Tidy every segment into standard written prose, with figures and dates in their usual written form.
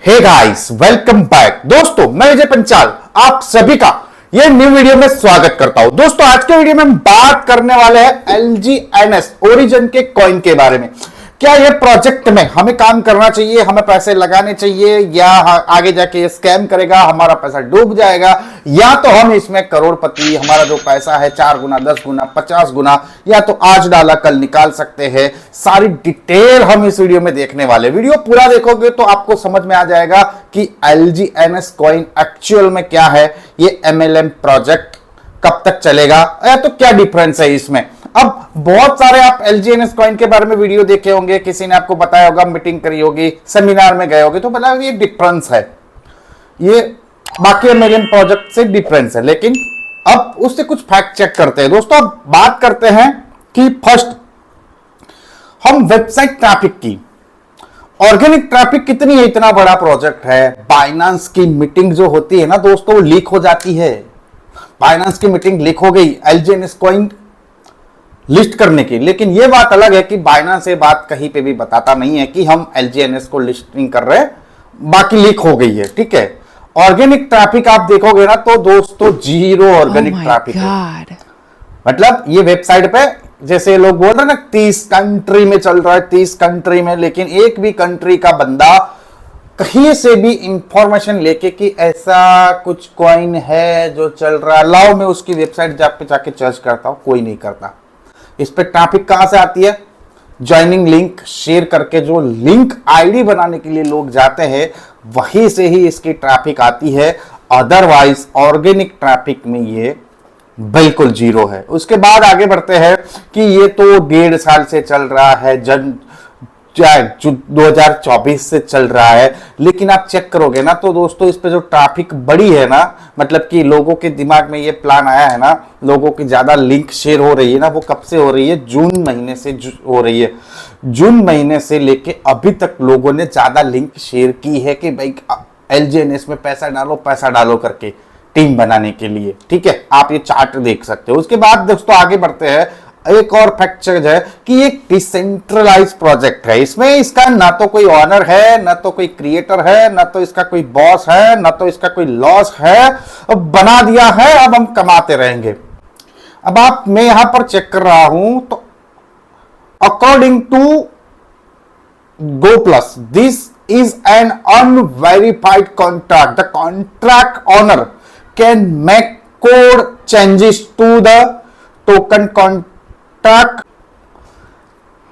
Hey guys, welcome back. दोस्तों, मैं विजय पंचाल आप सभी का ये न्यू वीडियो में स्वागत करता हूं। दोस्तों, आज के वीडियो में हम बात करने वाले हैं LGNS ओरिजिन के कॉइन के बारे में। क्या ये प्रोजेक्ट में हमें काम करना चाहिए, हमें पैसे लगाने चाहिए, या आगे जाके ये स्कैम करेगा, हमारा पैसा डूब जाएगा, या तो हम इसमें करोड़पति, हमारा जो पैसा है 4 गुना, 10 गुना, 50 गुना, या तो आज डाला कल निकाल सकते हैं। सारी डिटेल हम इस वीडियो में देखने वाले। वीडियो पूरा देखोगे तो आपको समझ में आ जाएगा कि LGNS कॉइन एक्चुअल में क्या है, ये MLM प्रोजेक्ट कब तक चलेगा, या तो क्या डिफरेंस है इसमें। अब बहुत सारे आप LGNS कॉइन के बारे में वीडियो देखे होंगे, किसी ने आपको बताया होगा, मीटिंग करी होगी, सेमिनार में गए होगे, तो बोला ये डिफरेंस है, ये बाकी MLM प्रोजेक्ट से डिफरेंस है। लेकिन अब उससे कुछ फैक्ट चेक करते हैं। दोस्तों, अब बात करते हैं कि फर्स्ट हम वेबसाइट ट्रैफिक की, ऑर्गेनिक ट्रैफिक कितनी है, इतना बड़ा प्रोजेक्ट है। बाइनेंस की मीटिंग जो होती है ना दोस्तों, वो लीक हो जाती है। बाइनेंस की मीटिंग लीक हो गई LGNS कॉइन लिस्ट करने की, लेकिन यह बात अलग है कि बाइनेंस ये बात कहीं पे भी बताता नहीं है कि हम LGNS को लिस्टिंग कर रहे हैं, बाकी लीक हो गई है। ठीक है, ऑर्गेनिक ट्रैफिक आप देखोगे ना तो दोस्तों जीरो ऑर्गेनिक ट्रैफिक है। मतलब ये वेबसाइट पे जैसे लोग बोल रहे हैं ना 30 कंट्री में चल रहा है, 30 कंट्री में, लेकिन एक भी कंट्री का बंदा कहीं से भी इंफॉर्मेशन लेके कि ऐसा कुछ कॉइन है जो चल रहा है, लाओ मैं उसकी वेबसाइट जाके सर्च करता हूं, कोई नहीं करता। इस पे ट्रैफिक कहां से आती है? ज्वाइनिंग लिंक शेयर करके जो लिंक आईडी बनाने के लिए लोग जाते हैं, वहीं से ही इसकी ट्रैफिक आती है। अदरवाइज ऑर्गेनिक ट्रैफिक में ये बिल्कुल जीरो है। उसके बाद आगे बढ़ते हैं कि ये तो 1.5 साल से चल रहा है, 2024 से चल रहा है, लेकिन आप चेक करोगे ना तो दोस्तों इस पे जो ट्रैफिक बढ़ी है ना, मतलब कि लोगों के दिमाग में ये प्लान आया है ना, लोगों की ज्यादा लिंक शेयर हो रही है ना, वो कब से हो रही है? जून महीने से हो रही है। जून महीने से लेके अभी तक लोगों ने ज्यादा लिंक शेयर की है कि भाई LGNS में पैसा डालो करके टीम बनाने के लिए। ठीक है, आप ये चार्ट देख सकते हो। उसके बाद दोस्तों आगे बढ़ते हैं, एक और फैक्ट चेक है कि एक डिसेंट्रलाइज प्रोजेक्ट है। इसमें इसका ना तो कोई ऑनर है, ना तो कोई क्रिएटर है, ना तो इसका कोई बॉस है, ना तो इसका कोई लॉस है। अब बना दिया है, अब हम कमाते रहेंगे। अब मैं यहां पर चेक कर रहा हूं तो according to GoPlus, this is an unverified contract. The contract owner can make code changes to the token contract.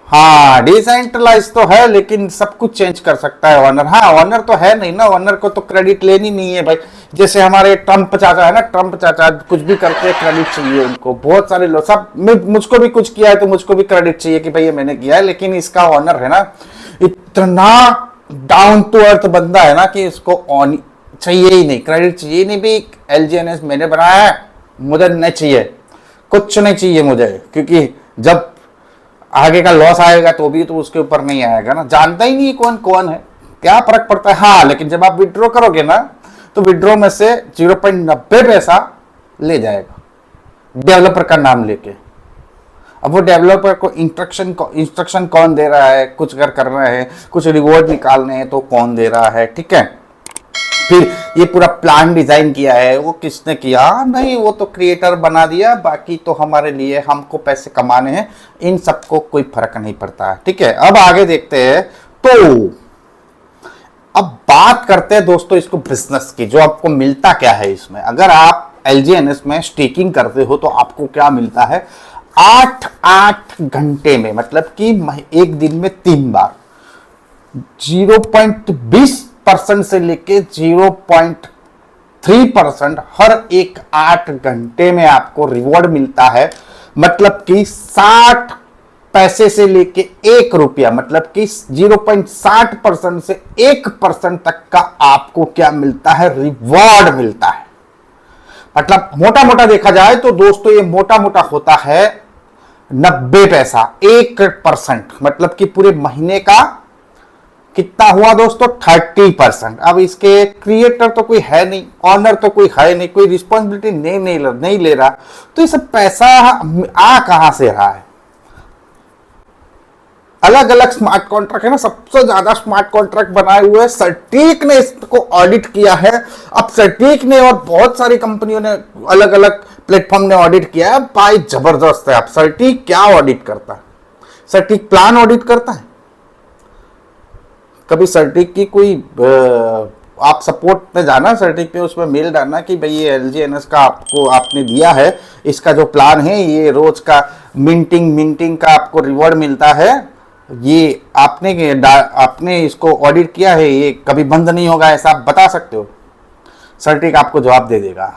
हाँ, डिसेंट्रलाइज तो है, लेकिन सब कुछ चेंज कर सकता है ऑनर। हाँ, ऑनर तो है नहीं ना, ऑनर को तो क्रेडिट लेनी नहीं है भाई। जैसे हमारे ट्रंप चाचा है ना, ट्रंप चाचा कुछ भी करते हैं क्रेडिट चाहिए उनको। बहुत सारे लोग, सब मुझको भी कुछ किया है तो मुझको भी क्रेडिट चाहिए कि भाई ये मैंने किया है। लेकिन इसका ऑनर है ना, इतना डाउन टू अर्थ बंदा है ना कि इसको ऑन चाहिए ही नहीं, क्रेडिट चाहिए नहीं। भी LGNS मैंने बनाया है, मुझे नहीं चाहिए, कुछ नहीं चाहिए मुझे, क्योंकि जब आगे का लॉस आएगा तो भी तो उसके ऊपर नहीं आएगा ना। जानता ही नहीं कौन कौन है, क्या फर्क पड़ता है। हाँ, लेकिन जब आप विड्रॉ करोगे ना तो विड्रॉ में से 0.90 पैसा ले जाएगा डेवलपर का नाम लेके। अब वो डेवलपर को इंस्ट्रक्शन कौन दे रहा है, कुछ अगर करना है, कुछ रिवॉर्ड निकालने हैं तो कौन दे रहा है। ठीक है, फिर ये पूरा प्लान डिजाइन किया है वो किसने किया? नहीं, वो तो क्रिएटर बना दिया, बाकी तो हमारे लिए, हमको पैसे कमाने हैं, इन सबको कोई फर्क नहीं पड़ता है। ठीक है, अब आगे देखते हैं। तो अब बात करते हैं दोस्तों इसको बिजनेस की, जो आपको मिलता क्या है इसमें। अगर आप LGNS में स्टेकिंग करते हो तो आपको क्या मिलता है? 8 घंटे में, मतलब कि एक दिन में 3 बार 0.20% से लेके 0.3% हर एक 8 घंटे में आपको रिवॉर्ड मिलता है। मतलब कि 60 पैसे से लेके 1 रुपया, मतलब कि 0.60% से 1% तक का आपको क्या मिलता है? रिवॉर्ड मिलता है। मतलब मोटा मोटा देखा जाए तो दोस्तों ये मोटा मोटा होता है 90 पैसा, 1%, मतलब कि पूरे महीने का कितना हुआ दोस्तों? 30%। अब इसके क्रिएटर तो कोई है नहीं, ऑनर तो कोई है नहीं, कोई रिस्पॉन्सिबिलिटी नहीं ले रहा, तो ये सब पैसा आ कहां से रहा है? अलग अलग स्मार्ट कॉन्ट्रैक्ट है ना, सबसे ज्यादा स्मार्ट कॉन्ट्रैक्ट बनाए हुए हैं सटीक ने, इसको ऑडिट किया है। अब सटीक ने और बहुत सारी कंपनियों ने, अलग अलग प्लेटफॉर्म ने ऑडिट किया है भाई, जबरदस्त है। अब सटीक क्या ऑडिट करता है? सटीक प्लान ऑडिट करता है। कभी सटीक की कोई आप सपोर्ट में जाना सटीक पे, उसमें मेल डालना कि भाई ये LG-NS का आपको आपने दिया है, इसका जो प्लान है ये रोज का मिंटिंग का आपको रिवॉर्ड मिलता है, ये आपने इसको ऑडिट किया है, ये कभी बंद नहीं होगा, ऐसा आप बता सकते हो। सटीक आपको जवाब दे देगा।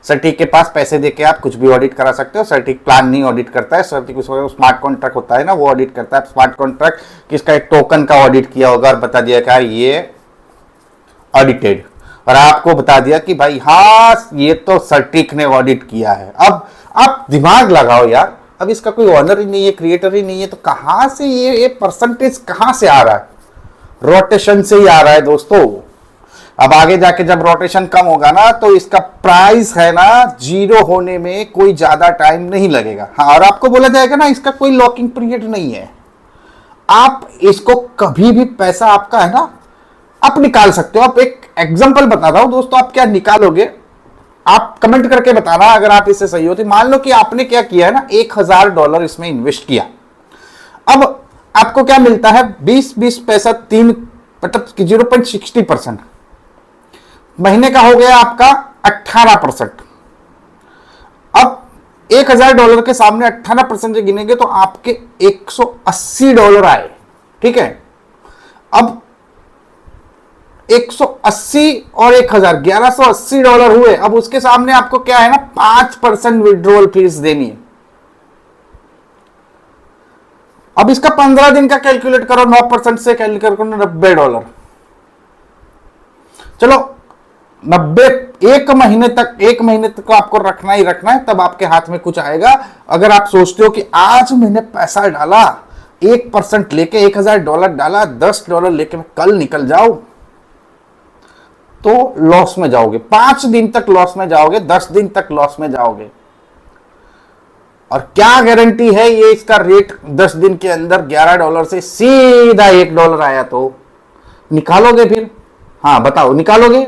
सटीक के पास पैसे देके आप कुछ भी ऑडिट करा सकते हो। सटीक प्लान नहीं ऑडिट करता है, सटीक स्मार्ट कॉन्ट्रैक्ट होता है ना, वो ऑडिट करता है। स्मार्ट कॉन्ट्रैक्ट किसका, एक टोकन का ऑडिट किया होगा और बता दिया कि ये ऑडिटेड, और आपको बता दिया कि भाई हाँ ये तो सटीक ने ऑडिट किया है। अब आप दिमाग लगाओ यार, अब इसका कोई ऑनर ही नहीं है, क्रिएटर ही नहीं है, तो कहां से ये परसेंटेज कहां से आ रहा है? रोटेशन से ही आ रहा है दोस्तों। अब आगे जाके जब रोटेशन कम होगा ना, तो इसका प्राइस है ना जीरो होने में कोई ज्यादा टाइम नहीं लगेगा। हाँ, और आपको बोला जाएगा ना इसका कोई लॉकिंग पीरियड नहीं है, आप इसको कभी भी पैसा आपका है ना आप निकाल सकते हो। आप एक एग्जांपल बता रहा हूं दोस्तों, आप क्या निकालोगे आप कमेंट करके बताना अगर आप इससे सही होती। मान लो कि आपने क्या किया है ना, $1000 इसमें इन्वेस्ट किया। अब आपको क्या मिलता है, 20 पैसा, 3 मतलब 0.60%। महीने का हो गया आपका 18%। अब $1000 के सामने 18% गिनेंगे तो आपके $180 आए, ठीक है। अब 180 और 1000 $1180 हुए। अब उसके सामने आपको क्या है ना 5% विड्रॉल फीस देनी है। अब इसका 15 दिन का कैलकुलेट करो, 9% से कैलकुलेट करो, $90। चलो 90, एक महीने तक आपको रखना ही रखना है, तब आपके हाथ में कुछ आएगा। अगर आप सोचते हो कि आज मैंने पैसा डाला, 1% लेके $1000 डाला, $10 लेके मैं कल निकल जाऊं, तो लॉस में जाओगे। 5 दिन तक लॉस में जाओगे, 10 दिन तक लॉस में जाओगे। और क्या गारंटी है ये इसका रेट 10 दिन के अंदर $11 से सीधा $1 आया तो निकालोगे फिर? हाँ बताओ, निकालोगे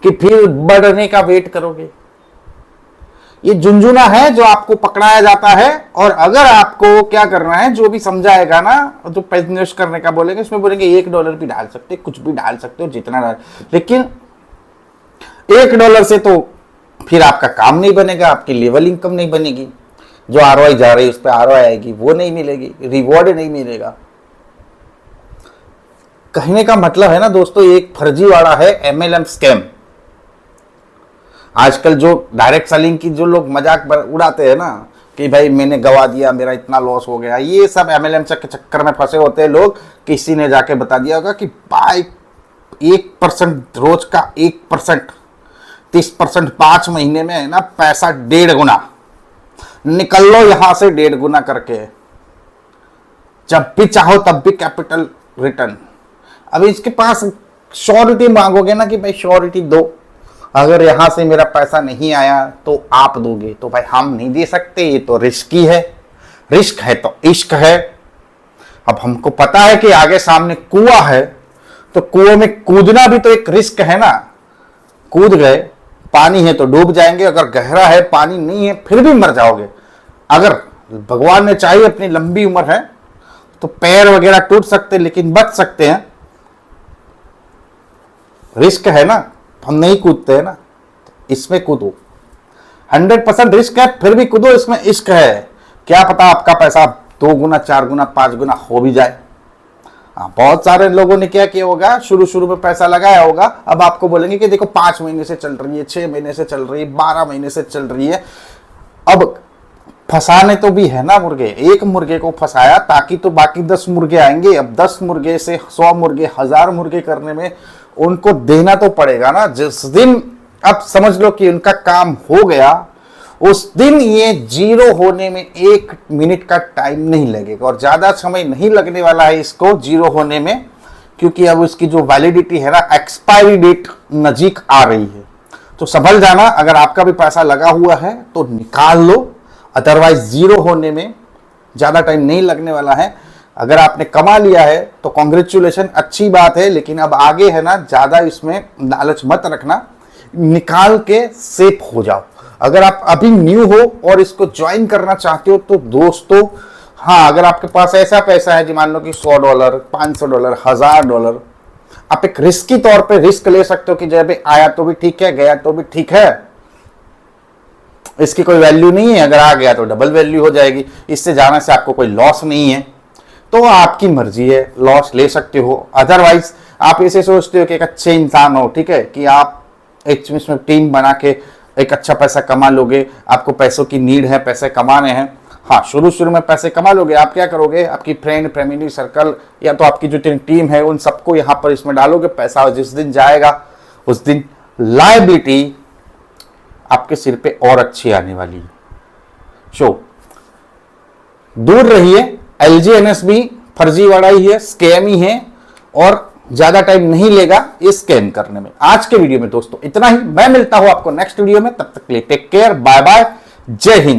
कि फिर बढ़ने का वेट करोगे? ये झुंझुना है जो आपको पकड़ाया जाता है। और अगर आपको क्या करना है, जो भी समझाएगा ना, जो पैसे इन्वेस्ट करने का बोलेंगे, इसमें बोलेंगे $1 भी डाल सकते, कुछ भी डाल सकते हो, जितना डाल, लेकिन $1 से तो फिर आपका काम नहीं बनेगा, आपकी लेवल इनकम नहीं बनेगी, जो ROI जा रही है उस पर ROI आएगी, वो नहीं मिलेगी, रिवॉर्ड नहीं मिलेगा। कहने का मतलब है ना दोस्तों, एक फर्जीवाड़ा है MLM स्कैम। आजकल जो डायरेक्ट सेलिंग की जो लोग मजाक उड़ाते हैं ना कि भाई मैंने गवा दिया, मेरा इतना लॉस हो गया, ये सब MLM के चक्कर में फंसे होते हैं लोग। किसी ने जाके बता दिया होगा कि भाई 1% रोज का 1%, 30%, 5 महीने में है ना पैसा 1.5 गुना, निकल लो यहां से 1.5 गुना करके, जब भी चाहो तब भी कैपिटल रिटर्न। अभी इसके पास श्योरिटी मांगोगे ना कि भाई श्योरिटी दो, अगर यहां से मेरा पैसा नहीं आया तो आप दोगे, तो भाई हम नहीं दे सकते, ये तो रिस्की है। रिस्क है तो इश्क है। अब हमको पता है कि आगे सामने कुआं है, तो कुएं में कूदना भी तो एक रिस्क है ना। कूद गए, पानी है तो डूब जाएंगे, अगर गहरा है पानी नहीं है फिर भी मर जाओगे। अगर भगवान ने चाहिए अपनी लंबी उम्र है तो पैर वगैरह टूट सकते लेकिन बच सकते हैं। रिस्क है ना, हम नहीं कूदते हैं ना, इसमें कूदो। 100% रिस्क है फिर भी कूदो, इसमें इश्क है। क्या पता आपका पैसा 2 गुना, 4 गुना, 5 गुना हो भी जाए। बहुत सारे लोगों ने क्या किया होगा, शुरू में पैसा लगाया होगा, अब आपको बोलेंगे कि देखो 5 महीने से चल रही है, 6 महीने से चल रही है, 12 महीने से चल रही है। अब फंसाने तो भी है ना मुर्गे, एक मुर्गे को फंसाया ताकि तो बाकी 10 मुर्गे आएंगे। अब 10 मुर्गे से 100 मुर्गे, 1000 मुर्गे करने में उनको देना तो पड़ेगा ना। जिस दिन अब समझ लो कि उनका काम हो गया, उस दिन ये जीरो होने में 1 मिनट का टाइम नहीं लगेगा, और ज्यादा समय नहीं लगने वाला है इसको जीरो होने में, क्योंकि अब उसकी जो वैलिडिटी है ना, एक्सपायरी डेट नजीक आ रही है। तो संभल जाना, अगर आपका भी पैसा लगा हुआ है तो निकाल लो, अदरवाइज जीरो होने में ज्यादा टाइम नहीं लगने वाला है। अगर आपने कमा लिया है तो कॉन्ग्रेचुलेशन, अच्छी बात है, लेकिन अब आगे है ना, ज्यादा इसमें लालच मत रखना, निकाल के सेफ हो जाओ। अगर आप अभी न्यू हो और इसको ज्वाइन करना चाहते हो तो दोस्तों, हाँ, अगर आपके पास ऐसा पैसा है, मान लो कि $100, $500, $1000, आप एक रिस्की तौर पे रिस्क ले सकते हो कि जब आया तो भी ठीक है, गया तो भी ठीक है, इसकी कोई वैल्यू नहीं है, अगर आ गया तो डबल वैल्यू हो जाएगी, इससे जाने से आपको कोई लॉस नहीं है, तो आपकी मर्जी है, लॉस ले सकते हो। अदरवाइज आप ऐसे सोचते हो कि एक अच्छे इंसान हो, ठीक है, कि आप एक इसमें टीम बना के एक अच्छा पैसा कमा लोगे, आपको पैसों की नीड है, पैसे कमाने हैं, हाँ, शुरू में पैसे कमा लोगे, आप क्या करोगे, आपकी फ्रेंड, फैमिली सर्कल या तो आपकी जो टीम है उन सबको यहां पर इसमें डालोगे पैसा, जिस दिन जाएगा उस दिन लायबिलिटी आपके सिर पे और अच्छी आने वाली है। सो दूर रहिए, LG-NS भी फर्जीवाड़ा ही है, स्कैम ही है, और ज्यादा टाइम नहीं लेगा इस स्कैम करने में। आज के वीडियो में दोस्तों इतना ही, मैं मिलता हूं आपको नेक्स्ट वीडियो में, तब तक के लिए टेक केयर, बाय बाय, जय हिंद।